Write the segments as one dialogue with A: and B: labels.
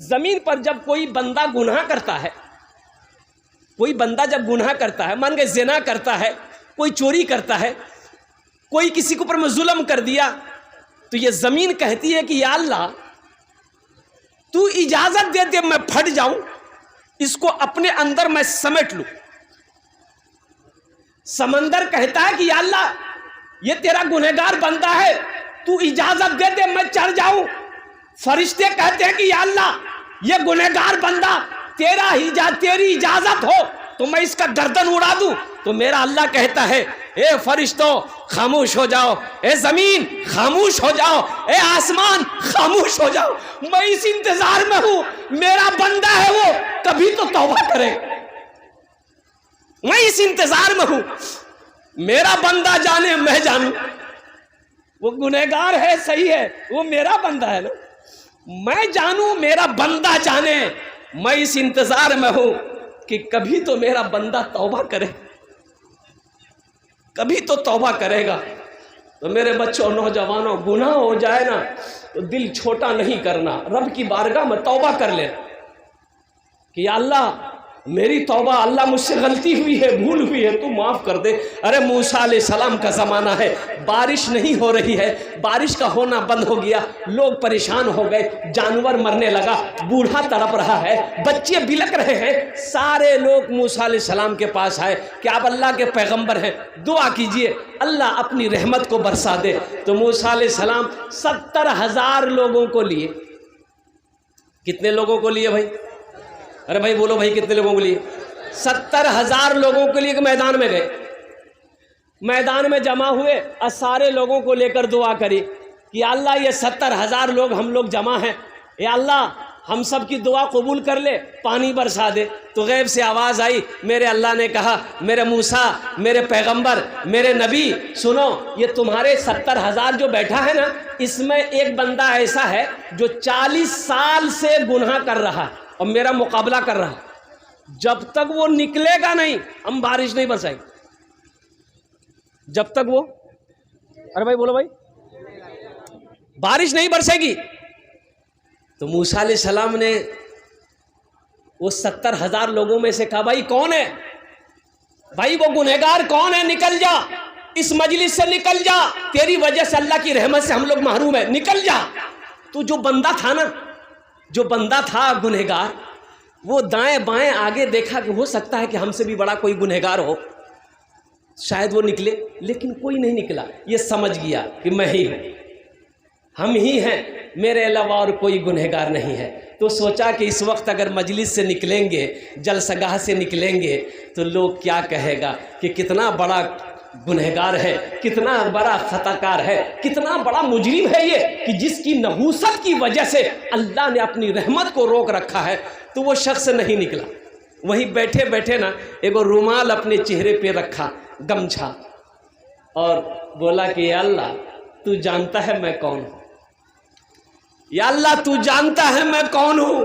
A: زمین پر جب کوئی بندہ گناہ کرتا ہے، کوئی بندہ جب گناہ کرتا ہے، مان کے زنا کرتا ہے، کوئی چوری کرتا ہے، کوئی کسی کے اوپر میں ظلم کر دیا، تو یہ زمین کہتی ہے کہ یا اللہ تو اجازت دے دے میں پھٹ جاؤں، اس کو اپنے اندر میں سمیٹ لوں۔ سمندر کہتا ہے کہ یا اللہ یہ تیرا گنہگار بندہ ہے، تو اجازت دے دے میں چڑھ جاؤں۔ فرشتے کہتے ہیں کہ یا اللہ یہ گنہگار بندہ تیری اجازت ہو تو میں اس کا گردن اڑا دوں، تو میرا اللہ کہتا ہے اے فرشتوں خاموش ہو جاؤ، اے زمین خاموش ہو جاؤ، اے آسمان خاموش ہو جاؤ، میں اس انتظار میں ہوں، میرا بندہ ہے وہ کبھی تو توبہ کرے، میں اس انتظار میں ہوں، میرا بندہ جانے میں جانوں، وہ گنہگار ہے صحیح ہے، وہ میرا بندہ ہے نا، میں جانوں میرا بندہ جانے، میں اس انتظار میں ہوں کہ کبھی تو میرا بندہ توبہ کرے، کبھی تو توبہ کرے گا۔ تو میرے بچوں نوجوانوں، گناہ ہو جائے نا تو دل چھوٹا نہیں کرنا، رب کی بارگاہ میں توبہ کر لے کہ یا اللہ میری توبہ، اللہ مجھ سے غلطی ہوئی ہے، بھول ہوئی ہے، تو معاف کر دے۔ ارے موسیٰ علیہ السلام کا زمانہ ہے، بارش نہیں ہو رہی ہے، بارش کا ہونا بند ہو گیا، لوگ پریشان ہو گئے، جانور مرنے لگا، بوڑھا تڑپ رہا ہے، بچے بلک رہے ہیں، سارے لوگ موسیٰ علیہ السلام کے پاس آئے کہ آپ اللہ کے پیغمبر ہیں، دعا کیجئے اللہ اپنی رحمت کو برسا دے۔ تو موسیٰ علیہ السلام 70,000 لوگوں کو لیے، کتنے لوگوں کو لیے بھائی؟ ارے بھائی بولو بھائی کتنے لوگوں کے لیے؟ 70,000 لوگوں کے لیے کہ میدان میں گئے، میدان میں جمع ہوئے اور سارے لوگوں کو لے کر دعا کری کہ یا اللہ یہ 70,000 لوگ ہم لوگ جمع ہیں، یا اللہ ہم سب کی دعا قبول کر لے، پانی برسا دے۔ تو غیب سے آواز آئی، میرے اللہ نے کہا میرے موسیٰ، میرے پیغمبر، میرے نبی سنو، یہ تمہارے 70,000 جو بیٹھا ہے نا، اس میں ایک بندہ ایسا ہے جو 40 سال سے گناہ کر رہا ہے اور میرا مقابلہ کر رہا ہے، جب تک وہ نکلے گا نہیں ہم بارش نہیں برسائیں، جب تک وہ، ارے بھائی بولو بھائی، بارش نہیں برسے گی۔ تو موسیٰ علیہ السلام نے وہ 70,000 لوگوں میں سے کہا بھائی کون ہے، بھائی وہ گنہگار کون ہے، نکل جا اس مجلس سے، نکل جا، تیری وجہ سے اللہ کی رحمت سے ہم لوگ محروم ہیں، نکل جا۔ تو جو بندہ تھا نا، جو بندہ تھا گنہگار، وہ دائیں بائیں آگے دیکھا کہ ہو سکتا ہے کہ ہم سے بھی بڑا کوئی گنہگار ہو، شاید وہ نکلے، لیکن کوئی نہیں نکلا۔ یہ سمجھ گیا کہ میں ہی ہوں، ہم ہی ہیں، میرے علاوہ اور کوئی گنہگار نہیں ہے۔ تو سوچا کہ اس وقت اگر مجلس سے نکلیں گے، جلسہ گاہ سے نکلیں گے تو لوگ کیا کہے گا کہ کتنا بڑا گنہگار ہے، کتنا بڑا خطا کار ہے، کتنا بڑا مجرم ہے یہ کہ جس کی نحوست کی وجہ سے اللہ نے اپنی رحمت کو روک رکھا ہے۔ تو وہ شخص نہیں نکلا، وہیں بیٹھے بیٹھے نا ایک رومال اپنے چہرے پہ رکھا، گمچھا، اور بولا کہ یا اللہ تو جانتا ہے میں کون ہوں، یا اللہ تو جانتا ہے میں کون ہوں،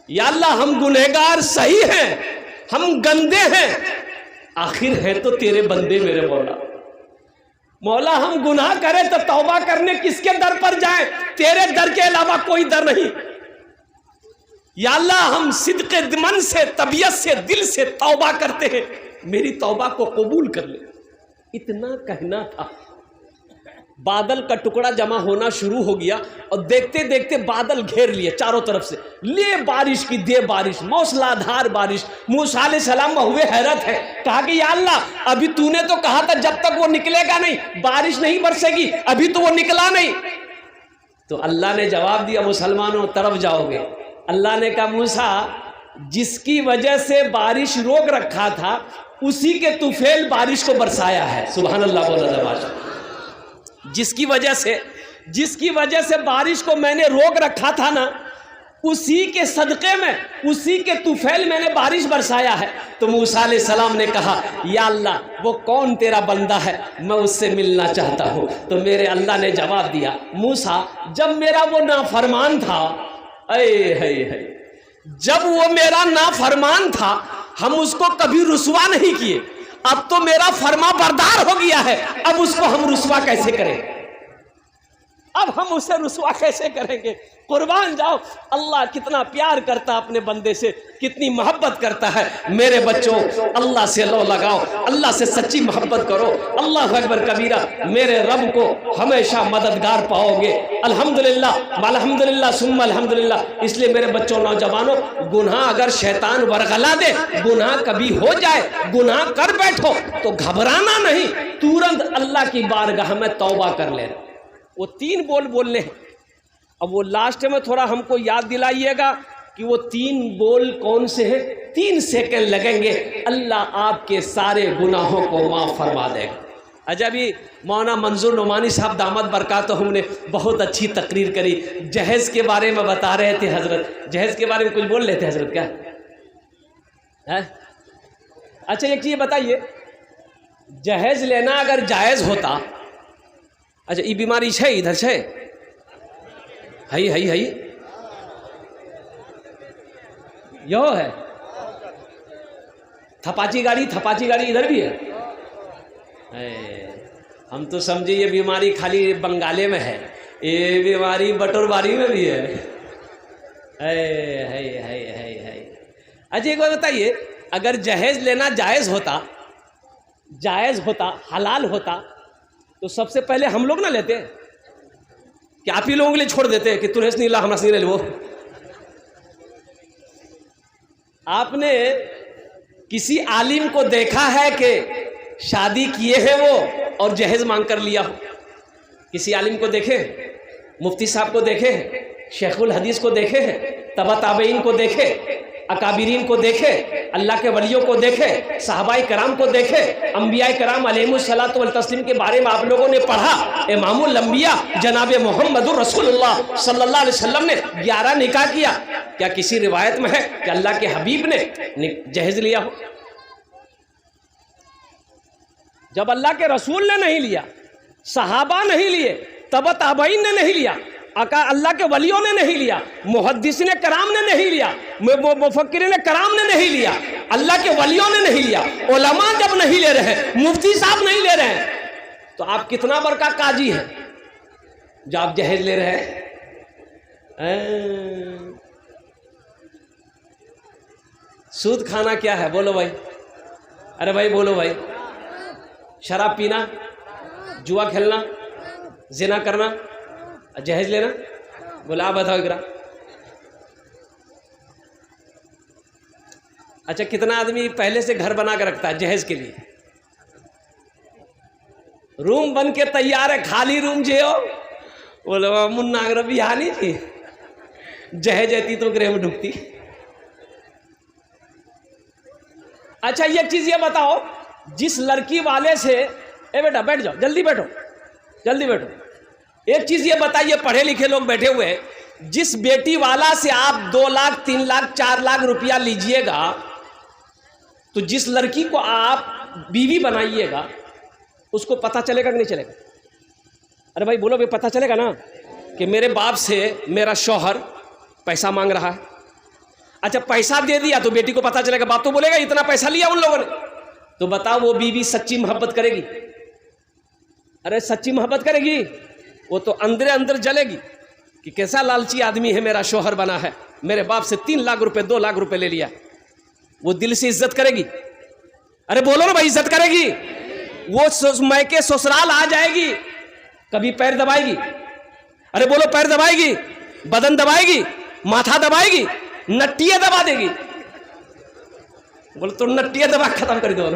A: یا اللہ ہم گنہگار صحیح ہیں، ہم گندے ہیں، آخر ہے تو تیرے بندے میرے مولا، مولا ہم گناہ کریں تو توبہ کرنے کس کے در پر جائیں، تیرے در کے علاوہ کوئی در نہیں، یا اللہ ہم صدق من سے، طبیعت سے، دل سے توبہ کرتے ہیں، میری توبہ کو قبول کر لے۔ اتنا کہنا تھا، بادل کا ٹکڑا جمع ہونا شروع ہو گیا اور دیکھتے دیکھتے بادل گھیر لیے چاروں طرف سے، لے بارش کی دے بارش، موسلا دھار بارش۔ موسیٰ علیہ السلام میں ہوئے حیرت ہے، کہا کہ یا اللہ ابھی تو نے تو کہا تھا جب تک وہ نکلے گا نہیں بارش نہیں برسے گی، ابھی تو وہ نکلا نہیں۔ تو اللہ نے جواب دیا مسلمانوں طرف جاؤ گے۔ اللہ نے کہا موسیٰ جس کی وجہ سے بارش روک رکھا تھا اسی کے طفیل بارش کو برسایا ہے۔ سبحان اللہ بولا جا، جس کی وجہ سے بارش کو میں نے روک رکھا تھا نا، اسی کے صدقے میں، اسی کے طفیل میں نے بارش برسایا ہے۔ تو موسیٰ علیہ السلام نے کہا یا اللہ وہ کون تیرا بندہ ہے، میں اس سے ملنا چاہتا ہوں۔ تو میرے اللہ نے جواب دیا موسیٰ جب میرا وہ نافرمان تھا، جب وہ میرا نافرمان تھا ہم اس کو کبھی رسوا نہیں کیے، اب تو میرا فرما بردار ہو گیا ہے، اب اس کو ہم رسوا کیسے کریں، اب ہم اسے رسوا کیسے کریں گے؟ قربان جاؤ، اللہ کتنا پیار کرتا اپنے بندے سے، کتنی محبت کرتا ہے۔ میرے بچوں، اللہ سے لو لگاؤ، اللہ سے سچی محبت کرو۔ اللہ اکبر کبیرہ، میرے رب کو ہمیشہ مددگار پاؤ گے۔ الحمدللہ الحمدللہ ثم الحمدللہ۔ اس لیے میرے بچوں، نوجوانوں، گناہ اگر شیطان ورغلا دے، گناہ کبھی ہو جائے، گناہ کر بیٹھو تو گھبرانا نہیں، تورنت اللہ کی بارگاہ میں توبہ کر لینا۔ وہ 3 بول بولنے ہیں۔ اب وہ لاسٹ میں تھوڑا ہم کو یاد دلائیے گا کہ وہ 3 بول کون سے ہیں۔ 3 سیکنڈ لگیں گے، اللہ آپ کے سارے گناہوں کو معاف فرما دے گا۔ اچھا، ابھی مولانا منظور نعمانی صاحب دامت برکاتہم نے بہت اچھی تقریر کری، جہیز کے بارے میں بتا رہے تھے حضرت۔ جہیز کے بارے میں کچھ بول رہے تھے حضرت، کیا ہے؟ اچھا ایک چیز بتائیے، جہیز لینا اگر جائز ہوتا، اچھا یہ بیماری ہے ادھر سے ہے یو ہے تھپاچی گاڑی ادھر بھی ہے۔ ہم تو سمجھے یہ بیماری خالی بنگالے میں ہے، یہ بیماری بٹور باری میں بھی ہے۔ اچھا ایک بات بتائیے، اگر جہیز لینا جائز ہوتا حلال ہوتا تو سب سے پہلے ہم لوگ نہ لیتے کہ آپ ہی لوگوں کے لیے چھوڑ دیتے کہ تنہیں نہیں لا، ہم نہیں لے لو۔ آپ نے کسی عالم کو دیکھا ہے کہ شادی کیے ہیں وہ اور جہیز مانگ کر لیا ہو؟ کسی عالم کو دیکھے ہیں؟ مفتی صاحب کو دیکھے ہیں؟ شیخ الحدیث کو دیکھے ہیں؟ تبع تابعین کو دیکھے، اکابرین کو دیکھے، اللہ کے ولیوں کو دیکھے، صحابہ کرام کو دیکھے، انبیاء کرام علیہم الصلاۃ والتسلیم کے بارے میں آپ لوگوں نے پڑھا۔ امام الانبیاء جناب محمد رسول اللہ صلی اللہ علیہ وسلم نے 11 نکاح کیا۔ کیا کسی روایت میں ہے کہ اللہ کے حبیب نے جہیز لیا ہو؟ جب اللہ کے رسول نے نہیں لیا، صحابہ نہیں لیے، تبع تابعین نے نہیں لیا، اللہ کے ولیوں نے نہیں لیا، محدثین کرام نے نہیں لیا، مفکرین کرام نے نہیں لیا، اللہ کے ولیوں نے نہیں لیا، علماء جب نہیں لے رہے ہیں، مفتی صاحب نہیں لے رہے ہیں، تو آپ کتنا بڑا قاضی ہیں جو آپ جہیز لے رہے ہیں؟ سود کھانا کیا ہے؟ بولو بھائی، ارے بھائی بولو بھائی۔ شراب پینا، جوا کھیلنا، زنا کرنا، جہیز لینا؟ بولا آپ بتاؤ اقرا۔ اچھا کتنا آدمی پہلے سے گھر بنا کے رکھتا ہے جہیز کے لیے؟ روم بن کے تیار ہے، خالی روم جو ہو بولو منا اگر بھی یہاں نہیں تھی، جہیز آتی تو گرہ میں ڈھکتی۔ اچھا یہ چیز یہ بتاؤ، جس لڑکی والے سے، اے بیٹا بیٹھ جاؤ، جلدی بیٹھو جلدی بیٹھو، ایک چیز یہ بتائیے، پڑھے لکھے لوگ بیٹھے ہوئے ہیں، جس بیٹی والا سے آپ 2 لاکھ 3 لاکھ 4 لاکھ روپیہ لیجئے گا، تو جس لڑکی کو آپ بیوی بنائیے گا اس کو پتہ چلے گا کہ نہیں چلے گا؟ ارے بھائی بولو، بھی پتہ چلے گا نا کہ میرے باپ سے میرا شوہر پیسہ مانگ رہا ہے۔ اچھا پیسہ دے دیا تو بیٹی کو پتہ چلے گا، باپ تو بولے گا اتنا پیسہ لیا ان لوگوں نے، تو بتاؤ وہ بیوی سچی محبت کرے گی؟ ارے سچی محبت کرے گی؟ وہ تو اندر اندر جلے گی کہ کیسا لالچی آدمی ہے، میرا شوہر بنا ہے، میرے باپ سے 3 لاکھ روپے 2 لاکھ روپے لے لیا۔ وہ دل سے عزت کرے گی؟ ارے بولو نا بھائی، عزت کرے گی؟ وہ میکے سسرال آ جائے گی، کبھی پیر دبائے گی؟ ارے بولو، پیر دبائے گی، بدن دبائے گی، ماتھا دبائے گی، نٹیاں دبا دے گی؟ بولو تو نٹیاں دبا ختم کر دو۔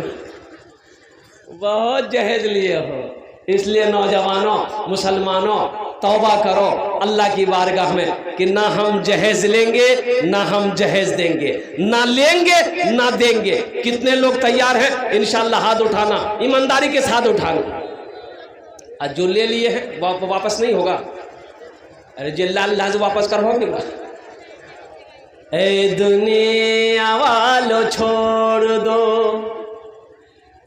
A: بہت جہیز لیے ہو، اس لیے نوجوانوں، مسلمانوں، توبہ کرو اللہ کی بارگاہ میں کہ نہ ہم جہیز لیں گے نہ ہم جہیز دیں گے، نہ لیں گے نہ دیں گے۔ کتنے لوگ تیار ہیں انشاءاللہ؟ ہاتھ اٹھانا، ایمانداری کے ساتھ اٹھانا۔ اور جو لے لیے ہیں واپس نہیں ہوگا؟ ارے جلال لاز واپس کرو گے؟ اے دنیا والو چھوڑ دو،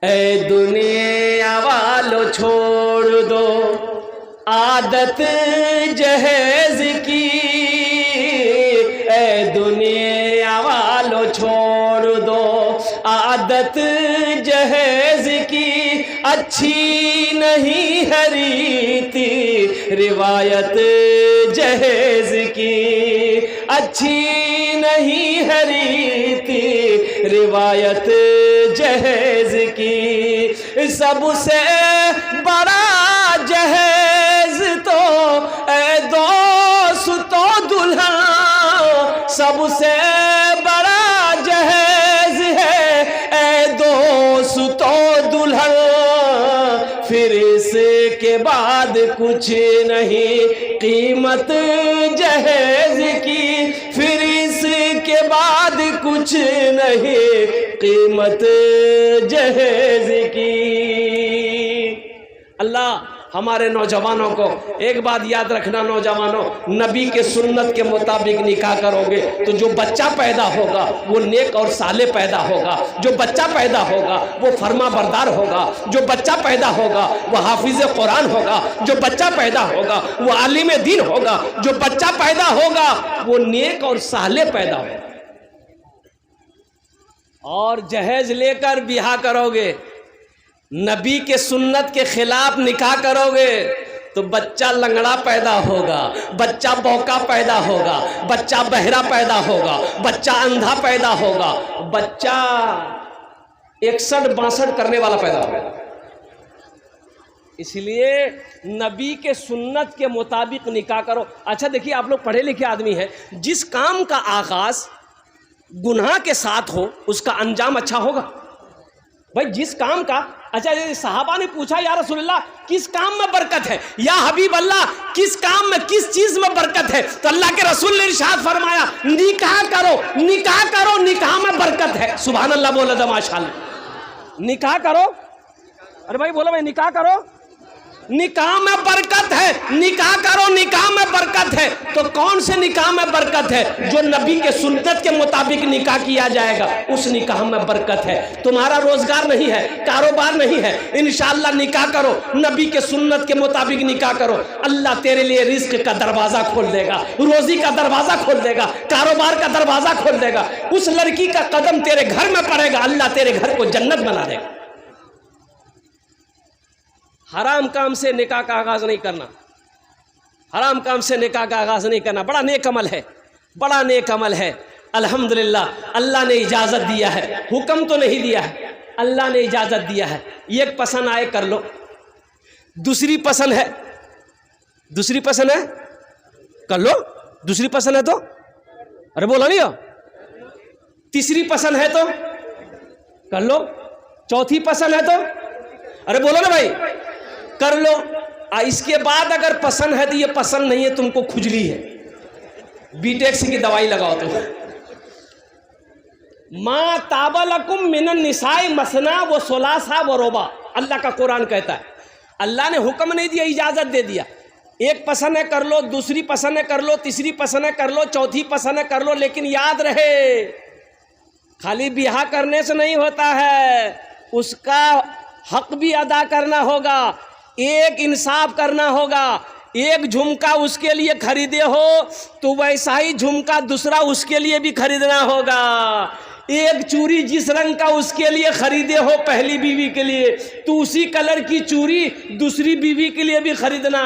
A: اے دنیا والو چھوڑ دو عادت جہیز کی، اے دنیا والو چھوڑ دو عادت جہیز کی، اچھی نہیں ہے ریتی روایت جہیز کی، اچھی نہیں ہے ریتی روایت جہیز کی، سب سے بڑا جہیز تو اے دوست و دلہن، سب سے بڑا جہیز ہے اے دوست و دلہن، پھر اس کے بعد کچھ نہیں قیمت جہیز کی، پھر اس کے بعد کچھ نہیں قیمت جہیز کی۔ اللہ ہمارے نوجوانوں کو ایک بات یاد رکھنا، نوجوانوں، نبی کے سنت کے مطابق نکاح کرو گے تو جو بچہ پیدا ہوگا وہ نیک اور صالح پیدا ہوگا، جو بچہ پیدا ہوگا وہ فرما بردار ہوگا، جو بچہ پیدا ہوگا وہ حافظ قرآن ہوگا، جو بچہ پیدا ہوگا وہ عالم دین ہوگا، جو بچہ پیدا ہوگا وہ نیک اور صالح پیدا ہوگا۔ اور جہیز لے کر بیاہ کرو گے، نبی کے سنت کے خلاف نکاح کرو گے تو بچہ لنگڑا پیدا ہوگا، بچہ بوکا پیدا ہوگا، بچہ بہرا پیدا ہوگا، بچہ اندھا پیدا ہوگا، بچہ 61-62 کرنے والا پیدا ہوگا۔ اس لیے نبی کے سنت کے مطابق نکاح کرو۔ اچھا دیکھیے، آپ لوگ پڑھے لکھے آدمی ہیں، جس کام کا آغاز گناہ کے ساتھ ہو اس کا انجام اچھا ہوگا بھائی، جس کام کا۔ اچھا صحابہ نے پوچھا یا رسول اللہ کس کام میں برکت ہے، یا حبیب اللہ کس کام میں، کس چیز میں برکت ہے؟ تو اللہ کے رسول نے ارشاد فرمایا نکاح کرو، نکاح کرو، نکاح میں برکت ہے۔ سبحان اللہ بولا تھا، ماشاء اللہ، نکاح کرو۔ ارے بھائی بولو بھائی، نکاح کرو، نکاح میں برکت ہے، نکاح کرو، نکاح میں برکت ہے۔ تو کون سے نکاح میں برکت ہے؟ جو نبی کے سنت کے مطابق نکاح کیا جائے گا اس نکاح میں برکت ہے۔ تمہارا روزگار نہیں ہے، کاروبار نہیں ہے، انشاءاللہ نکاح کرو، نبی کے سنت کے مطابق نکاح کرو، اللہ تیرے لیے رزق کا دروازہ کھول دے گا، روزی کا دروازہ کھول دے گا، کاروبار کا دروازہ کھول دے گا۔ اس لڑکی کا قدم تیرے گھر میں پڑے گا، اللہ تیرے گھر کو جنت بنا دے گا۔ حرام کام سے نکاح کا آغاز نہیں کرنا، حرام کام سے نکاح کا آغاز نہیں کرنا، بڑا نیک عمل ہے، بڑا نیک عمل ہے۔ الحمدللہ اللہ نے اجازت دیا ہے، حکم تو نہیں دیا ہے، اللہ نے اجازت دیا ہے۔ ایک پسند آئے کر لو، دوسری پسند ہے، دوسری پسند ہے کر لو، دوسری پسند ہے تو ارے بولا نہیں ہو، تیسری پسند ہے تو کر لو، چوتھی پسند ہے تو ارے بولو نا بھائی کر لو۔ اس کے بعد اگر پسند ہے تو یہ پسند نہیں ہے، تم کو کھجلی ہے، بیٹیکس کی دوائی لگاؤ تم۔ ما تاب لکم من النساء مثنی و ثلاث و رباع، اللہ کا قرآن کہتا ہے۔ اللہ نے حکم نہیں دیا، اجازت دے دیا۔ ایک پسند ہے کر لو، دوسری پسند ہے کر لو، تیسری پسند ہے کر لو، چوتھی پسند ہے کر لو، لیکن یاد رہے خالی بیاہ کرنے سے نہیں ہوتا ہے، اس کا حق بھی ادا کرنا ہوگا، ایک انصاف کرنا ہوگا۔ ایک جھمکا اس کے لیے خریدے ہو تو ویسا ہی جھمکا دوسرا اس کے لیے بھی خریدنا ہوگا۔ ایک چوری جس رنگ کا اس کے لیے خریدے ہو پہلی بیوی کے لیے تو اسی کلر کی چوری دوسری بیوی کے لیے بھی خریدنا۔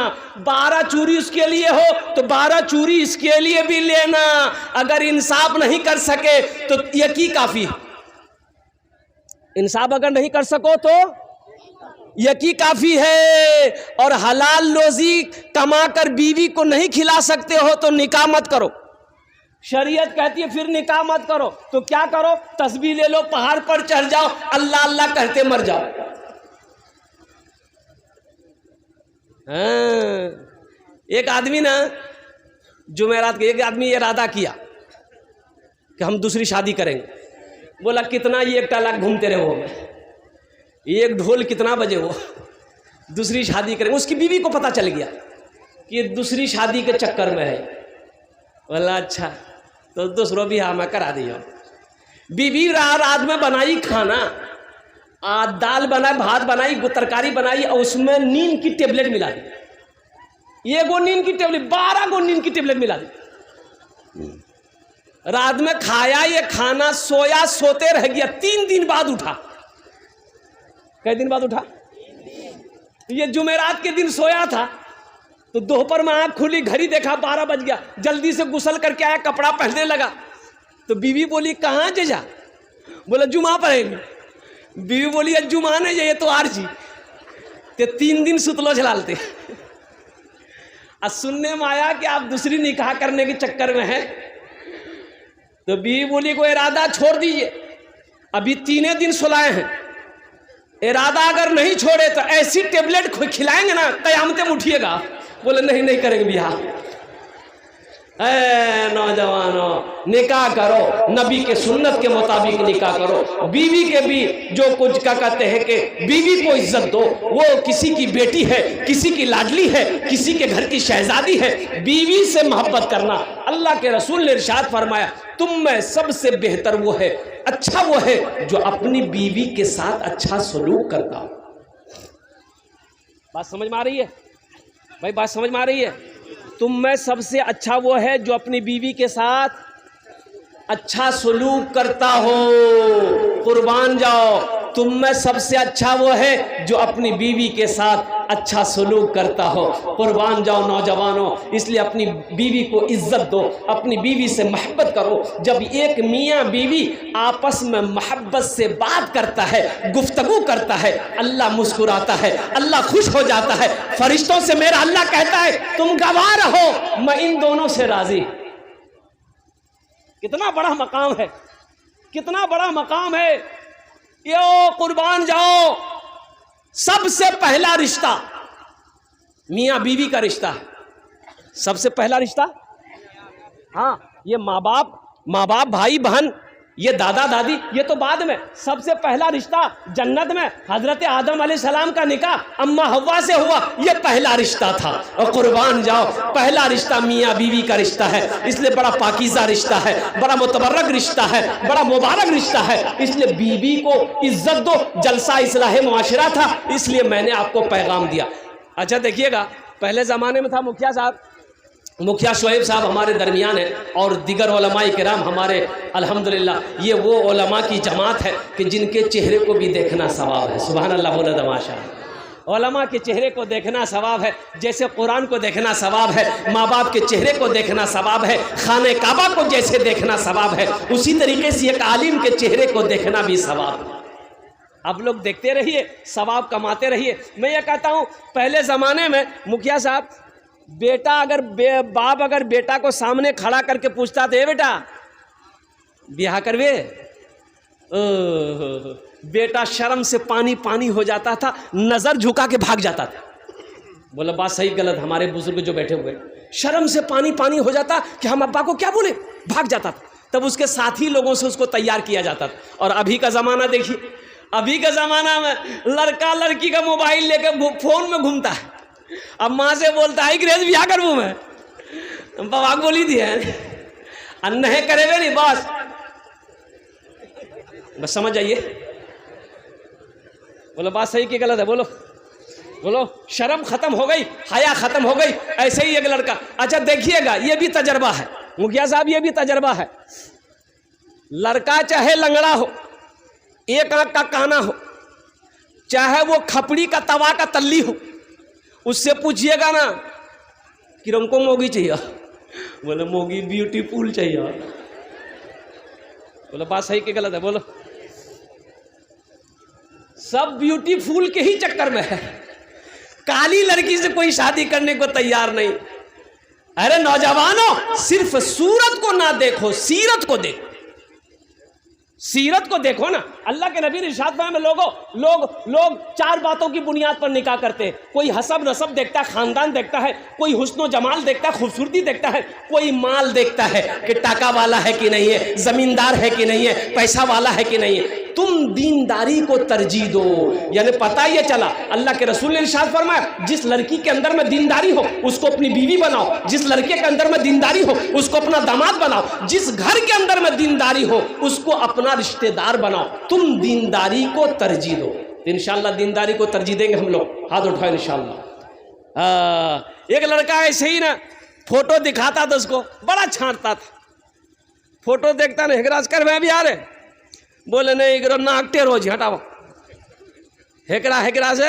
A: 12 چوری اس کے لیے ہو تو 12 چوری اس کے لیے بھی لینا۔ اگر انصاف نہیں کر سکے تو یکی کافی ہے، انصاف اگر نہیں کر سکو تو یکی کافی ہے۔ اور حلال روزی کما کر بیوی کو نہیں کھلا سکتے ہو تو نکاح مت کرو۔ شریعت کہتی ہے پھر نکاح مت کرو، تو کیا کرو؟ تسبیح لے لو، پہاڑ پر چڑھ جاؤ، اللہ اللہ کہتے مر جاؤ۔ ایک آدمی نا جمعرات کے ایک آدمی ارادہ کیا کہ ہم دوسری شادی کریں گے۔ بولا کتنا؟ یہ 1 لاکھ گھومتے رہے ہو، ایک ڈھول کتنا بجے ہو، دوسری شادی کریں گے۔ اس کی بیوی کو پتہ چل گیا کہ یہ دوسری شادی کے چکر میں ہے۔ بولا اچھا تو دوسروں بھی ہاں میں کرا دیا۔ بیوی رات میں بنائی کھانا، دال بنائی، بھات بنائی، ترکاری بنائی، اور اس میں نیند کی ٹیبلٹ ملا دی، یہ گو نیند کی ٹیبلٹ، 12 گو نیند کی ٹیبلٹ ملا دی۔ رات میں کھایا یہ کھانا، سویا، سوتے رہ گیا، 3 دن بعد اٹھا۔ کئی دن بعد اٹھا؟ یہ جمعرات کے دن سویا تھا تو دوپہر میں آنکھ کھلی، گھڑی دیکھا 12 بج گیا، جلدی سے غسل کر کے آیا، کپڑا پہننے لگا تو بیوی بولی کہاں جا؟ بولا جمعہ پڑھیں گے۔ بیوی بولی جمعہ نہیں یہ تو آرجی تے 3 دن ستلو جلالتے۔ اب سننے میں آیا کہ آپ دوسری نکاح کرنے کے چکر میں ہیں، تو بیوی بولی کو ارادہ چھوڑ دیجئے، ابھی 3 دن سلائے ہیں، ارادہ اگر نہیں چھوڑے تو ایسی ٹیبلٹ کھلائیں گے نا قیامت میں اٹھیے گا۔ بولے نہیں کریں گے بیاہ۔ اے نوجوانوں، نکاح کرو، نبی کے سنت کے مطابق نکاح کرو۔ بیوی کے بھی جو کچھ کا کہتے ہیں کہ بیوی کو عزت دو، وہ کسی کی بیٹی ہے، کسی کی لاڈلی ہے، کسی کے گھر کی شہزادی ہے۔ بیوی سے محبت کرنا، اللہ کے رسول نے ارشاد فرمایا تم میں سب سے بہتر وہ ہے، اچھا وہ ہے جو اپنی بیوی کے ساتھ اچھا سلوک کرتا ہو۔ بات سمجھ میں آ رہی ہے بھائی؟ بات سمجھ میں آ رہی ہے؟ تم میں سب سے اچھا وہ ہے جو اپنی بیوی کے ساتھ اچھا سلوک کرتا ہو۔ قربان جاؤ، تم میں سب سے اچھا وہ ہے جو اپنی بیوی کے ساتھ اچھا سلوک کرتا ہو۔ قربان جاؤ نوجوانوں، اس لیے اپنی بیوی کو عزت دو، اپنی بیوی سے محبت کرو۔ جب ایک میاں بیوی آپس میں محبت سے بات کرتا ہے، گفتگو کرتا ہے، اللہ مسکراتا ہے، اللہ خوش ہو جاتا ہے۔ فرشتوں سے میرا اللہ کہتا ہے تم گواہ رہو میں ان دونوں سے راضی۔ کتنا بڑا مقام ہے، کتنا بڑا مقام ہے۔ یو قربان جاؤ، سب سے پہلا رشتہ میاں بیوی کا رشتہ ہے۔ سب سے پہلا رشتہ، ہاں، یہ ماں باپ بھائی بہن، یہ دادا دادی، یہ تو بعد میں۔ سب سے پہلا رشتہ جنت میں حضرت آدم علیہ السلام کا نکاح اماں حوا سے ہوا، یہ پہلا رشتہ تھا۔ اور قربان جاؤ، پہلا رشتہ میاں بیوی کا رشتہ ہے، اس لیے بڑا پاکیزہ رشتہ ہے، بڑا متبرک رشتہ ہے، بڑا مبارک رشتہ ہے۔ اس لیے بیوی کو عزت دو۔ جلسہ اصلاح معاشرہ تھا، اس لیے میں نے آپ کو پیغام دیا۔ اچھا دیکھیے گا، پہلے زمانے میں تھا مکھیا شعیب صاحب ہمارے درمیان ہیں، اور دیگر علماء کرام ہمارے، الحمدللہ یہ وہ علماء کی جماعت ہے کہ جن کے چہرے کو بھی دیکھنا ثواب ہے۔ سبحان اللہ، بولے تماشا۔ علماء کے چہرے کو دیکھنا ثواب ہے، جیسے قرآن کو دیکھنا ثواب ہے، ماں باپ کے چہرے کو دیکھنا ثواب ہے، خانہ کعبہ کو جیسے دیکھنا ثواب ہے، اسی طریقے سے ایک عالم کے چہرے کو دیکھنا بھی ثواب ہے۔ اب لوگ دیکھتے رہیے، ثواب کماتے رہیے۔ میں یہ کہتا ہوں، پہلے زمانے میں مکھیا صاحب، باپ اگر بیٹا کو سامنے کھڑا کر کے پوچھتا تھا، اے بیٹا بیاہ کروے، بیٹا شرم سے پانی ہو جاتا تھا، نظر جھکا کے بھاگ جاتا تھا۔ بولا بات صحیح غلط؟ ہمارے بزرگ جو بیٹھے ہوئے، شرم سے پانی ہو جاتا کہ ہم ابا کو کیا بولے، بھاگ جاتا تھا۔ تب اس کے ساتھی لوگوں سے اس کو تیار کیا جاتا تھا۔ اور ابھی کا زمانہ دیکھیے، ابھی کا زمانہ میں لڑکا لڑکی کا موبائل لے کے فون میں گھومتا ہے۔ اب ماں سے بولتا ہے گریز بیاہ کروں میں، بابا بولی دی ہے نہیں کرے گا، نہیں بس سمجھ جائیے۔ بولو بات صحیح کی غلط ہے؟ بولو شرم ختم ہو گئی، حیا ختم ہو گئی۔ ایسے ہی ایک لڑکا، اچھا دیکھیے گا، یہ بھی تجربہ ہے مکھیا صاحب، یہ بھی تجربہ ہے۔ لڑکا چاہے لنگڑا ہو، ایک آنکھ کا کانا ہو، چاہے وہ کھپڑی کا توا کا تلی ہو، اس سے پوچھئے گا نا کہ ہم کو موگی چاہیے، بولے موگی بیوٹیفل چاہیے۔ بولو بات صحیح کہ غلط ہے؟ بولو۔ سب بیوٹیفل کے ہی چکر میں ہے، کالی لڑکی سے کوئی شادی کرنے کو تیار نہیں۔ ارے نوجوانوں، صرف صورت کو نہ دیکھو، سیرت کو دیکھو، سیرت کو دیکھو نا۔ اللہ کے نبی ارشاد فرمائے لوگ 4 باتوں کی بنیاد پر نکاح کرتے ہیں۔ کوئی حسب نسب دیکھتا ہے، خاندان دیکھتا ہے، کوئی حسن و جمال دیکھتا ہے، خوبصورتی دیکھتا ہے، کوئی مال دیکھتا ہے کہ ٹاکا والا ہے کہ نہیں ہے، زمیندار ہے کہ نہیں ہے، پیسہ والا ہے کہ نہیں ہے۔ تم دینداری کو ترجیح دو۔ یعنی پتہ یہ چلا، اللہ کے رسول نے ارشاد فرمایا جس لڑکی کے اندر میں دینداری ہو اس کو اپنی بیوی بناؤ، جس لڑکے کے اندر میں دینداری ہو اس کو اپنا داماد بناؤ، جس گھر کے اندر میں دینداری ہو اس کو اپنا رشتہ دار بناؤ۔ تم دینداری کو ترجیح دو۔ انشاءاللہ دینداری کو ترجیح دیں گے ہم لوگ، ہاتھ اٹھائیں انشاءاللہ۔ ایک لڑکا ایسے ہی نا فوٹو دکھاتا تھا، اس کو بڑا چھانٹتا تھا، فوٹو دیکھتا نا، ہگراج کر میں بھی آ رہے، بولے نہیں کرو ناک ٹیر ہو جی، ہٹاو ہیکڑا سے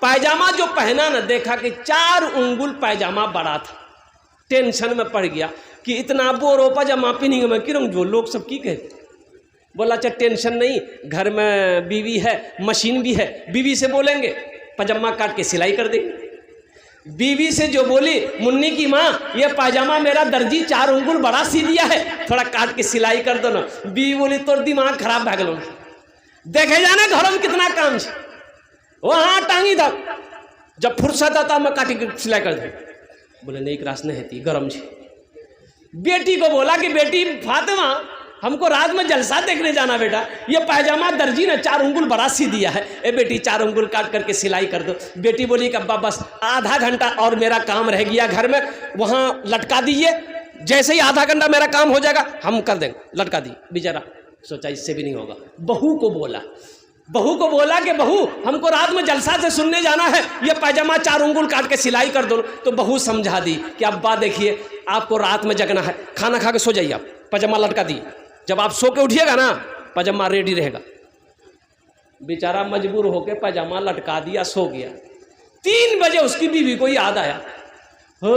A: پائجامہ جو پہنا نہ دیکھا کہ 4 انگل پائجامہ بڑا تھا. ٹینشن میں پڑ گیا کہ اتنا بورو پاجامہ پہنیں گے میں کروں جو لوگ سب کی کہتے. بولا اچھا ٹینشن نہیں, گھر میں بیوی ہے, مشین بھی ہے, بیوی سے بولیں گے پاجامہ کاٹ کے سلائی کر دیں گے. بیوی سے جو بولی منی کی ماں یہ پاجامہ میرا درجی 4 انگل بڑا سی دیا ہے, تھوڑا کاٹ کے سلائی کر دو نا. بیوی بولی تو دماغ خراب بھاگ لو. دیکھے جانا گھروں میں کتنا کام ہے, وہاں ٹانگی تھا, جب فرصت آتا میں کاٹی کے سلائی کر دوں. بولے نہیں کراس نہیں ہوتی گرم جی. بیٹی کو بولا کہ بیٹی فاطمہ ہم کو رات میں جلسہ دیکھنے جانا بیٹا, یہ پائجامہ درجی نے 4 انگل بڑا سی دیا ہے, اے بیٹی 4 انگل کاٹ کر کے سلائی کر دو. بیٹی بولی کہ ابا بس آدھا گھنٹہ اور میرا کام رہ گیا گھر میں, وہاں لٹکا دیجیے, جیسے ہی آدھا گھنٹہ میرا کام ہو جائے گا ہم کر دیں گے. لٹکا دی. بیچارہ سوچا اس سے بھی نہیں ہوگا. بہو کو بولا کہ بہو ہم کو رات میں جلسہ سے سننے جانا ہے, یہ پائجامہ 4 انگل کاٹ کے سلائی کر دو. تو بہو سمجھا دی کہ ابا دیکھیے آپ کو رات میں جگنا ہے, کھانا کھا کے سو جائیے, آپ پائجامہ لٹکا دی, جب آپ سو کے اٹھیے گا نا پاجامہ ریڈی رہے گا. بیچارہ مجبور ہو کے پاجامہ لٹکا دیا, سو گیا. 3 بجے اس کی بیوی کو یاد آیا, ہو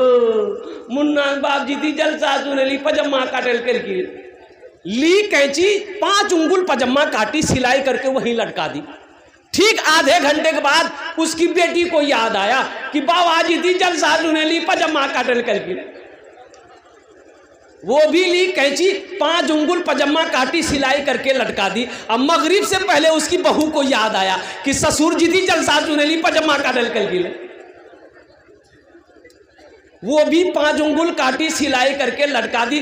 A: منا باپ جی تھی جلسہ سنے لی پاجامہ کاٹل کر کی لی کینچی 5 انگل پاجامہ کاٹی سلائی کر کے وہیں لٹکا دی. ٹھیک آدھے گھنٹے کے بعد اس کی بیٹی کو یاد آیا کہ بابا جی تھی جلسہ سنے لی پاجامہ کاٹل کر کی, وہ بھی لی کینچی 5 انگل پاجامہ کاٹی سلائی کر کے لٹکا دی. اب مغرب سے پہلے اس کی بہو کو یاد آیا کہ سسور جی تھی جلسہ سنے لی پاجامہ کاٹل کر کی, وہ بھی 5 انگل کاٹی سلائی کر کے لٹکا دی.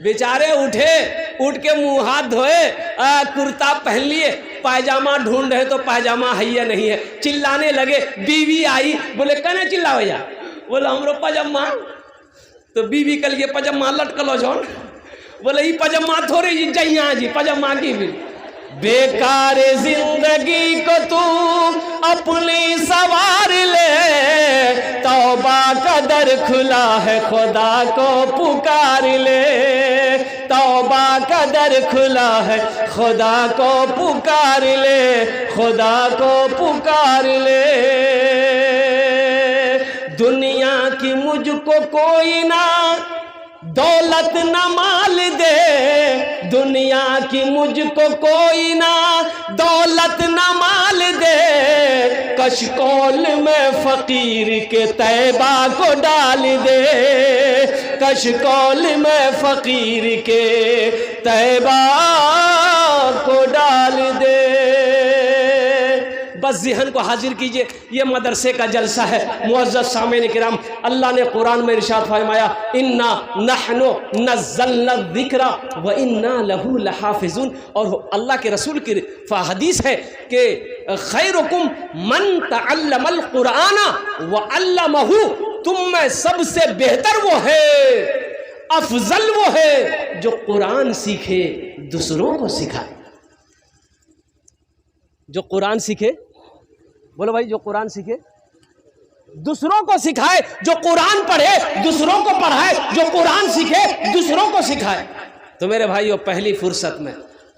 A: بیچارے اٹھ کے منہ ہاتھ دھوئے, کرتا پہن لیے, پائجامہ ڈھونڈ رہے تو پائجامہ ہے نہیں ہے. چلانے لگے, بیوی آئی, بولے کہنے چلا ہو جا, بولا ہمرو پاجامہ. تو بیوی کل کے پاجامہ لٹکلو جون, بولے یہ پاجامہ تھوڑے جی جائیاں جی پاجامہ کی بھی. بیکار زندگی کو تو اپنی سوار لے, توبہ کا در کھلا ہے خدا کو پکار لے, توبہ کا در کھلا ہے خدا کو پکار لے, خدا کو پکار لے. دنیا کی مجھ کو کوئی نہ دولت نہ مال دے, دنیا کی مجھ کو کوئی نہ دولت نہ مال دے, کشکول میں فقیر کے طیبہ کو ڈال دے, کشکول میں فقیر کے طیبہ کو ڈال دے. بس ذہن کو حاضر کیجئے, یہ مدرسے کا جلسہ ہے. معزز سامعین کرام, اللہ نے قرآن میں ارشاد فرمایا انا نحن نزلنا الذکر وانا لہ لحافظون, اور اللہ کے رسول کی حدیث ہے کہ خیرکم من تعلم القرآن وعلمہ, تم میں سب سے بہتر وہ ہے, افضل وہ ہے جو قرآن سیکھے دوسروں کو سکھائے. جو قرآن سیکھے, بولو بھائی, جو قرآن سیکھے دوسروں کو سکھائے, جو قرآن پڑھے دوسروں کو پڑھائے, جو قرآن سیکھے دوسروں کو سکھائے. تو میرے بھائیو, پہلی فرصت میں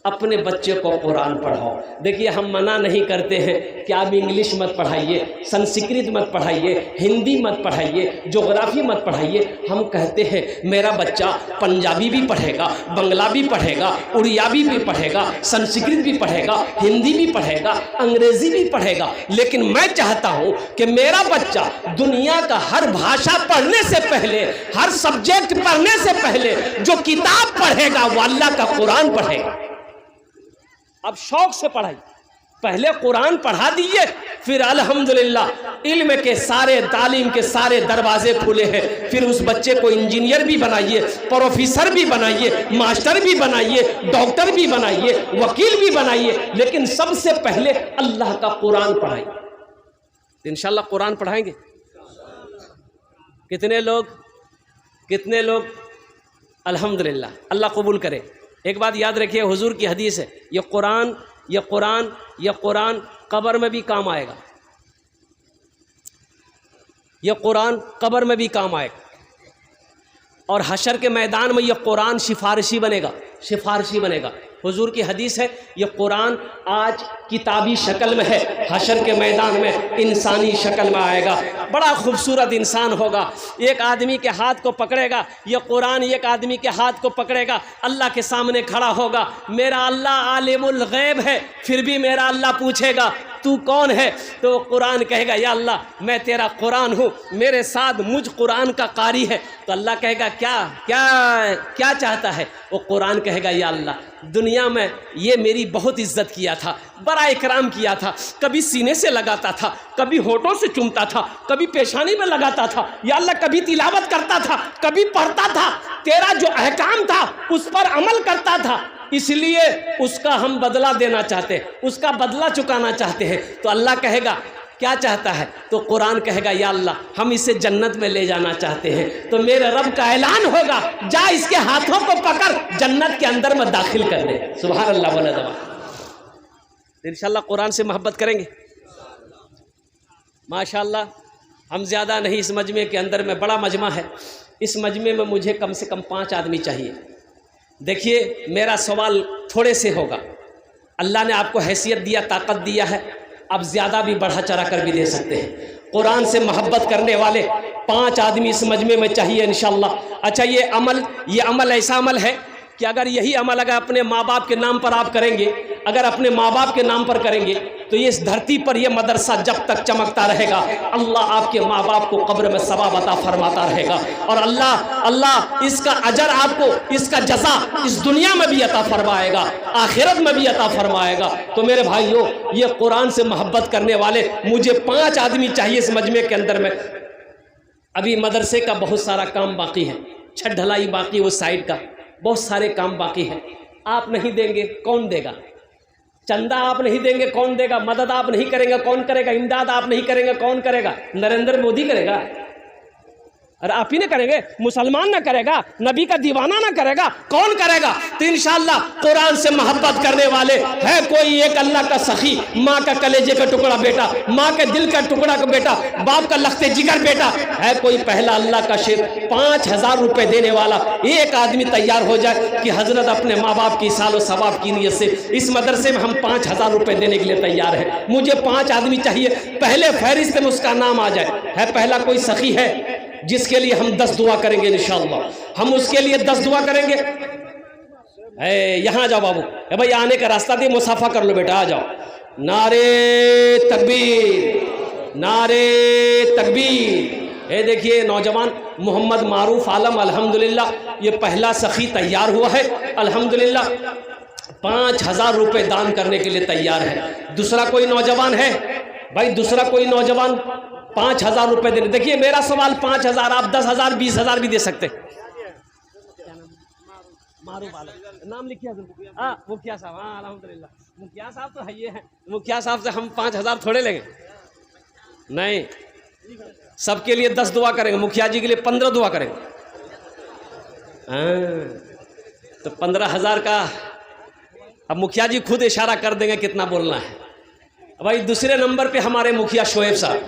A: اپنے بچے کو قرآن پڑھاؤ. دیکھیے ہم منع نہیں کرتے ہیں کہ آپ انگلش مت پڑھائیے, سنسکرت مت پڑھائیے, ہندی مت پڑھائیے, جغرافی مت پڑھائیے. ہم کہتے ہیں میرا بچہ پنجابی بھی پڑھے گا, بنگلہ بھی پڑھے گا, اڑیاوی بھی پڑھے گا, سنسکرت بھی پڑھے گا, ہندی بھی پڑھے گا, انگریزی بھی پڑھے گا. لیکن میں چاہتا ہوں کہ میرا بچہ دنیا کا ہر بھاشا پڑھنے سے پہلے, ہر سبجیکٹ پڑھنے سے پہلے جو کتاب پڑھے گا وہ اللہ کا قرآن پڑھے گا. اب شوق سے پڑھائی, پہلے قرآن پڑھا دیئے, پھر الحمدللہ علم کے سارے, تعلیم کے سارے دروازے کھلے ہیں. پھر اس بچے کو انجینئر بھی بنائیے, پروفیسر بھی بنائیے, ماسٹر بھی بنائیے, ڈاکٹر بھی بنائیے, وکیل بھی بنائیے, لیکن سب سے پہلے اللہ کا قرآن پڑھائیے. انشاءاللہ قرآن پڑھائیں گے. کتنے لوگ الحمدللہ, اللہ قبول کرے. ایک بات یاد رکھیے, حضور کی حدیث ہے, یہ قرآن قبر میں بھی کام آئے گا. یہ قرآن قبر میں بھی کام آئے گا, اور حشر کے میدان میں یہ قرآن سفارشی بنے گا. سفارشی بنے گا۔ حضور کی حدیث ہے یہ قرآن آج کتابی شکل میں ہے، حشر کے میدان میں انسانی شکل میں آئے گا، بڑا خوبصورت انسان ہوگا، ایک آدمی کے ہاتھ کو پکڑے گا یہ قرآن، ایک آدمی کے ہاتھ کو پکڑے گا، اللہ کے سامنے کھڑا ہوگا، میرا اللہ عالم الغیب ہے، پھر بھی میرا اللہ پوچھے گا تو کون ہے؟ تو قرآن کہے گا یا اللہ میں تیرا قرآن ہوں، میرے ساتھ مجھ قرآن کا قاری ہے۔ تو اللہ کہے گا کیا چاہتا ہے؟ وہ قرآن کہے گا یا اللہ دنیا میں یہ میری بہت عزت کیا تھا، بڑا اکرام کیا تھا، کبھی سینے سے لگاتا تھا، کبھی ہونٹوں سے چومتا تھا، کبھی پیشانی میں لگاتا تھا، یا اللہ کبھی تلاوت کرتا تھا، کبھی پڑھتا تھا، تیرا جو احکام تھا اس پر عمل کرتا تھا، اس لیے اس کا ہم بدلہ دینا چاہتے ہیں، اس کا بدلہ چکانا چاہتے ہیں۔ تو اللہ کہے گا کیا چاہتا ہے؟ تو قرآن کہے گا یا اللہ ہم اسے جنت میں لے جانا چاہتے ہیں۔ تو میرے رب کا اعلان ہوگا جا اس کے ہاتھوں کو پکڑ جنت کے اندر میں داخل کر دے۔ سبحان اللہ ولا دوا۔ انشاءاللہ قرآن سے محبت کریں گے ماشاءاللہ۔ ہم زیادہ نہیں، اس مجمع کے اندر میں بڑا مجمع ہے، اس مجمع میں مجھے کم سے کم 5 آدمی چاہیے۔ دیکھیے میرا سوال تھوڑے سے ہوگا، اللہ نے آپ کو حیثیت دیا، طاقت دیا ہے، آپ زیادہ بھی بڑھا چڑھا کر بھی دے سکتے ہیں۔ قرآن سے محبت کرنے والے 5 آدمی اس مجمع میں چاہیے انشاءاللہ۔ اچھا یہ عمل ایسا عمل ہے کہ اگر یہی عمل اگر اپنے ماں باپ کے نام پر آپ کریں گے، اگر اپنے ماں باپ کے نام پر کریں گے تو یہ اس دھرتی پر یہ مدرسہ جب تک چمکتا رہے گا اللہ آپ کے ماں باپ کو قبر میں ثواب عطا فرماتا رہے گا، اور اللہ اس کا اجر آپ کو، اس کا جزا اس دنیا میں بھی عطا فرمائے گا، آخرت میں بھی عطا فرمائے گا۔ تو میرے بھائیوں یہ قرآن سے محبت کرنے والے مجھے 5 آدمی چاہیے اس مجمع کے اندر میں۔ ابھی مدرسے کا بہت سارا کام باقی ہے، چھت ڈھلائی باقی ہے، اس سائڈ کا بہت سارے کام باقی ہیں۔ آپ نہیں دیں گے کون دے گا؟ چندہ آپ نہیں دیں گے کون دے گا؟ مدد آپ نہیں کریں گے کون کرے گا؟ امداد آپ نہیں کریں گے کون کرے گا؟ نریندر مودی کرے گا؟ ارے آپ ہی نہ کریں گے؟ مسلمان نہ کرے گا؟ نبی کا دیوانہ نہ کرے گا؟ کون کرے گا؟ تو انشاءاللہ قرآن سے محبت کرنے والے ہے کوئی ایک اللہ کا سخی، ماں کا کلیجے کا ٹکڑا بیٹا، ماں کے دل کا ٹکڑا کا بیٹا، باپ کا لخت جگر بیٹا ہے کوئی پہلا اللہ کا شیر 5000 روپے دینے والا ایک آدمی تیار ہو جائے کہ حضرت اپنے ماں باپ کی سال و ثواب کی نیت سے اس مدرسے میں ہم 5000 روپے دینے کے لیے تیار ہیں۔ مجھے 5 آدمی چاہیے، پہلے فہرست میں اس کا نام آ جائے۔ ہے پہلا کوئی سخی ہے جس کے لیے ہم 10 دعا کریں گے انشاءاللہ، ہم اس کے لیے 10 دعا کریں گے۔ یہاں جاؤ بابو، بھائی آنے کا راستہ دے، مصافحہ کر لو بیٹا، آ جاؤ۔ نعرے تکبیر، نعرے تکبیر۔ دیکھیے نوجوان محمد معروف عالم الحمدللہ یہ پہلا سخی تیار ہوا ہے الحمدللہ، 5000 روپے دان کرنے کے لیے تیار ہے۔ دوسرا کوئی نوجوان ہے بھائی؟ دوسرا کوئی نوجوان 5000 روپے دینے؟ دیکھیے میرا سوال 5000، آپ 10,000 20,000 بھی دے سکتے۔ معروف عالم نام لکھیے حضرت، ہاں مکھیا صاحب، ہاں الحمدللہ مکھیا صاحب تو ہے، یہ ہے مکھیا صاحب سے ہم 5000 تھوڑے لیں گے، نہیں سب کے لیے 10 دعا کریں گے، مکھیا جی کے لیے 15 دعا کریں گے۔ تو 15,000 کا اب مکھیا جی خود اشارہ کر دیں گے کتنا بولنا ہے۔ بھائی دوسرے نمبر پہ ہمارے مکھیا شعیب صاحب،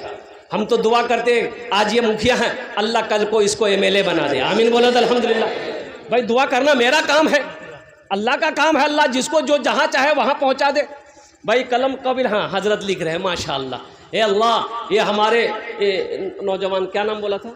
A: ہم تو دعا کرتے ہیں آج یہ مکھیا ہیں اللہ کل کو اس کو MLA بنا دے، آمین بولو تو الحمدللہ۔ بھائی دعا کرنا میرا کام ہے، اللہ کا کام ہے، اللہ جس کو جو جہاں چاہے وہاں پہنچا دے۔ بھائی قلم قبل، ہاں حضرت لکھ رہے ہیں ماشاءاللہ۔ اے اللہ یہ ہمارے نوجوان کیا نام بولا تھا؟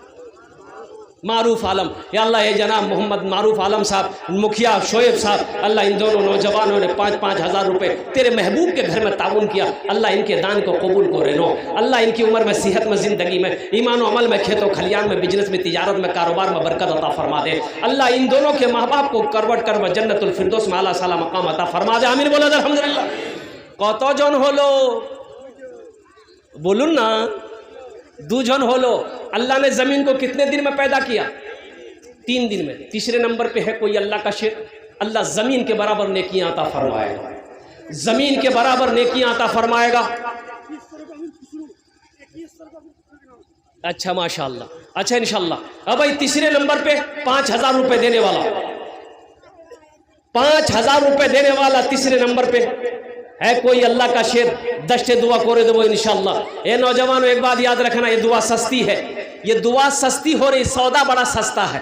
A: معروف عالم، یا اللہ یہ جناب محمد معروف عالم صاحب، مکھیا شعیب صاحب، اللہ ان دونوں نوجوانوں نے 5,000 روپے تیرے محبوب کے گھر میں تعاون کیا، اللہ ان کے دان کو قبول کو رہنو، اللہ ان کی عمر میں صحت میں زندگی میں ایمان و عمل میں کھیت و کھلیان میں بزنس میں تجارت میں کاروبار میں برکت عطا فرما دے، اللہ ان دونوں کے ماں باپ کو کروٹ کر جنت الفردوس میں اعلیٰ سالا مقام عطا فرما دے، آمین بولو الحمدللہ۔ کت জন হলো بولون نا؟ 2 জন হলো۔ اللہ نے زمین کو کتنے دن میں پیدا کیا؟ 3 دن میں۔ تیسرے نمبر پہ ہے کوئی اللہ کا شیر، اللہ زمین کے برابر نیکیاں عطا فرمائے گا، زمین کے برابر نیکیاں عطا فرمائے گا۔ اچھا ماشاءاللہ، اچھا انشاءاللہ۔ اب بھائی تیسرے نمبر پہ 5000 روپے دینے والا، 5000 روپے دینے والا تیسرے نمبر پہ ہے کوئی اللہ کا شیر، دشت دعا کورے دو انشاءاللہ۔ اے نوجوانوں ایک بات یاد رکھنا، یہ دعا سستی ہے، یہ دعا سستی ہو رہی، سودا بڑا سستا ہے،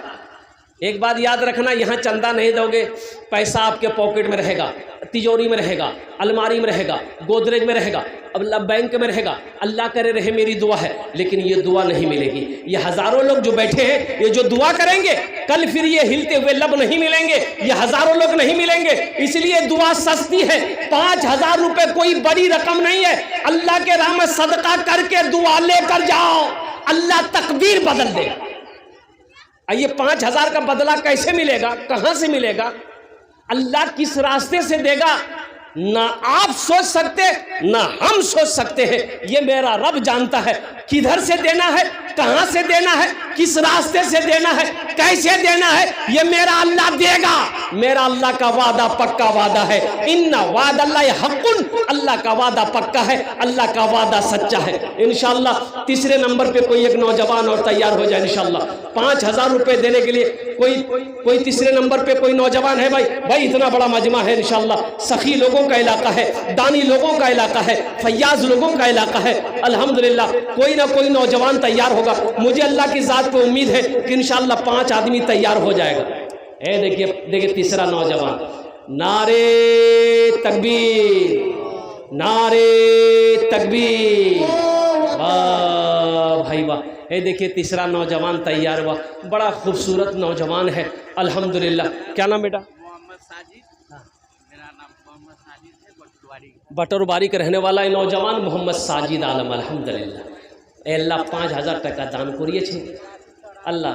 A: ایک بات یاد رکھنا، یہاں چندہ نہیں دو گے، پیسہ آپ کے پاکٹ میں رہے گا، تجوری میں رہے گا، الماری میں رہے گا، گودریج میں رہے گا، بینک میں رہے گا، اللہ کرے رہے، میری دعا ہے، لیکن یہ دعا نہیں ملے گی۔ یہ ہزاروں لوگ جو بیٹھے ہیں، یہ جو دعا کریں گے، کل پھر یہ ہلتے ہوئے لب نہیں ملیں گے، یہ ہزاروں لوگ نہیں ملیں گے۔ اس لیے دعا سستی ہے، 5000 روپے کوئی بڑی رقم نہیں ہے، اللہ کے راہ میں صدقہ کر کے دعا لے کر جاؤ، اللہ تقدیر بدل دے گا۔ یہ 5000 کا بدلہ کیسے ملے گا، کہاں سے ملے گا، اللہ کس راستے سے دے گا، نہ آپ سوچ سکتے نہ ہم سوچ سکتے ہیں۔ یہ میرا رب جانتا ہے کدھر سے دینا ہے، کہاں سے دینا ہے، کس راستے سے دینا ہے، کیسے دینا ہے، یہ میرا اللہ دے گا۔ میرا اللہ کا وعدہ پکا وعدہ ہے، ان وعد اللہ حق، اللہ کا وعدہ پکا ہے، اللہ کا وعدہ سچا ہے۔ انشاءاللہ تیسرے نمبر پہ کوئی ایک نوجوان اور تیار ہو جائے انشاءاللہ 5000 روپے دینے کے لیے۔ کوئی تیسرے نمبر پہ کوئی نوجوان ہے؟ بھائی اتنا بڑا مجمع ہے انشاءاللہ، سخی لوگوں کا علاقہ ہے، دانی لوگوں کا علاقہ ہے، فیاض لوگوں کا علاقہ ہے، الحمدللہ کوئی نہ کوئی نوجوان تیار ہوگا۔ مجھے اللہ کی ذات پہ امید ہے کہ انشاءاللہ 5 آدمی تیار ہو جائے گا۔ دیکھیے تیسرا نوجوان، نعرے تکبیر، نعرے تکبیر، واہ بھائی واہ۔ دیکھیے تیسرا نوجوان تیار ہوا، بڑا خوبصورت نوجوان ہے الحمدللہ۔ کیا نام بیٹا؟
B: محمد ساجد، میرا نام محمد ساجد ہے،
A: بٹور باری کا رہنے والا ہے نوجوان محمد ساجد عالم الحمدللہ۔ اے اللہ 5000 টাকা দান করিয়েছে, আল্লাহ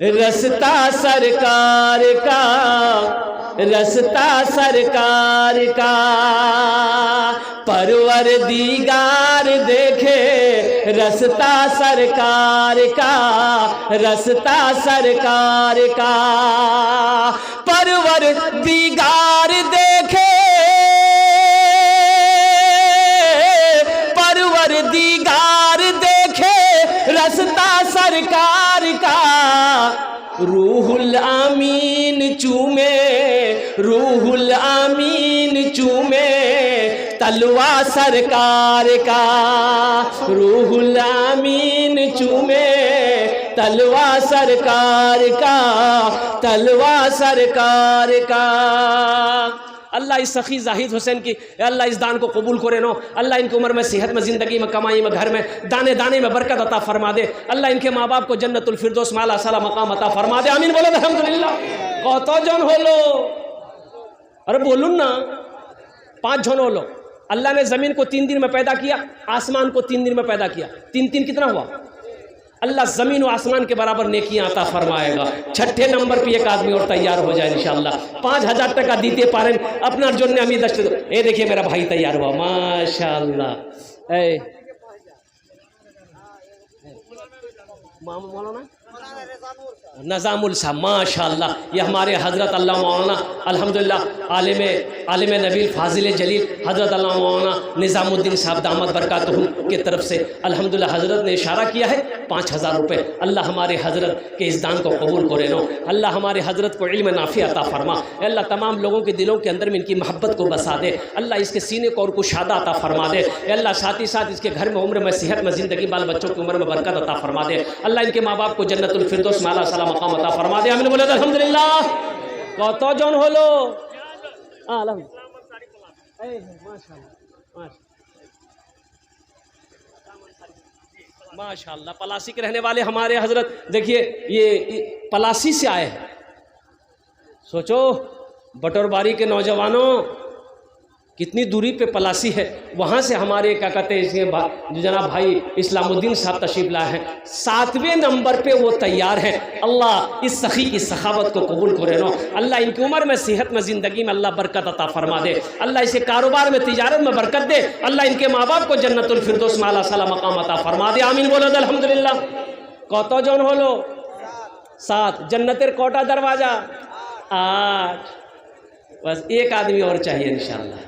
A: رستہ سرکار کا، رستہ سرکار کا، پروردگار دیکھے رستہ سرکار کا، رستہ سرکار کا، پروردگار دیکھے، پروردگار دیکھے رستہ سرکار کا، روح الامین چومے، روح الامین چومے تلوا سرکار کا، روح الامین چومے تلوا سرکار کا، تلوا سرکار کا۔ اللہ اس سخی زاہد حسین کی اللہ اس دان کو قبول کرے نو، اللہ ان کی عمر میں صحت میں زندگی میں کمائی میں گھر میں دانے دانے میں برکت عطا فرما دے، اللہ ان کے ماں باپ کو جنت الفردوس مالا سالا مقام عطا فرما دے، آمین بولو الحمدللہ۔ کت جن ہلو؟ ارے بولون نا، 5 جن ہلو۔ اللہ نے زمین کو 3 دن میں پیدا کیا، آسمان کو 3 دن میں پیدا کیا، 3 کتنا ہوا؟ اللہ زمین و آسمان کے برابر نیکیاں عطا فرمائے گا۔ 6 نمبر پہ ایک آدمی اور تیار ہو جائے انشاءاللہ، 5000 ٹکا دیتے پارن اپنا ارجن نے امید دشت۔ اے دیکھیے میرا بھائی تیار ہوا ماشاءاللہ۔ اے مولانا نظام الصاحب ماشاءاللہ، یہ ہمارے حضرت اللہ مولانا الحمدللہ عالم نبیل فاضل جلیل حضرت اللہ مولانا نظام الدین صاحب دامت برکاتہم کی طرف سے الحمدللہ حضرت نے اشارہ کیا ہے 5000 روپے۔ اللہ ہمارے حضرت کے اس دان کو قبول کرے نو، اللہ ہمارے حضرت کو علم نافع عطا فرما، اللہ تمام لوگوں کے دلوں کے اندر میں ان کی محبت کو بسا دے، اللہ اس کے سینے کو اور کشادہ عطا فرما دے، اللہ ساتھ ہی ساتھ اس کے گھر میں عمر میں صحت میں زندگی بال بچوں کی عمر میں برکت عطا فرما دے، اللہ ان کے ماں باپ کو جنت الفردوس مالا سالا مقام عطا فرما دے، آمین بولے الحمدللہ۔ کت جن ہلو؟ ماشاءاللہ پلاسی کے رہنے والے ہمارے حضرت دیکھیے یہ پلاسی سے آئے ہیں، سوچو بٹور باری کے نوجوانوں کتنی دوری پہ پلاسی ہے، وہاں سے ہمارے کیا کہتے ہیں جناب بھائی اسلام الدین صاحب تشریف لائے ہیں، 7ویں نمبر پہ وہ تیار ہیں۔ اللہ اس سخی کی سخاوت کو قبول کرے نو، اللہ ان کی عمر میں صحت میں زندگی میں اللہ برکت عطا فرما دے، اللہ اسے کاروبار میں تجارت میں برکت دے، اللہ ان کے ماں باپ کو جنت الفردوس مالا سالا مقام عطا فرما دے، آمین بولو الحمدللہ۔ کت جن ہلو؟ 7۔ جنتر کوٹا دروازہ 8۔ بس ایک آدمی اور چاہیے انشاءاللہ۔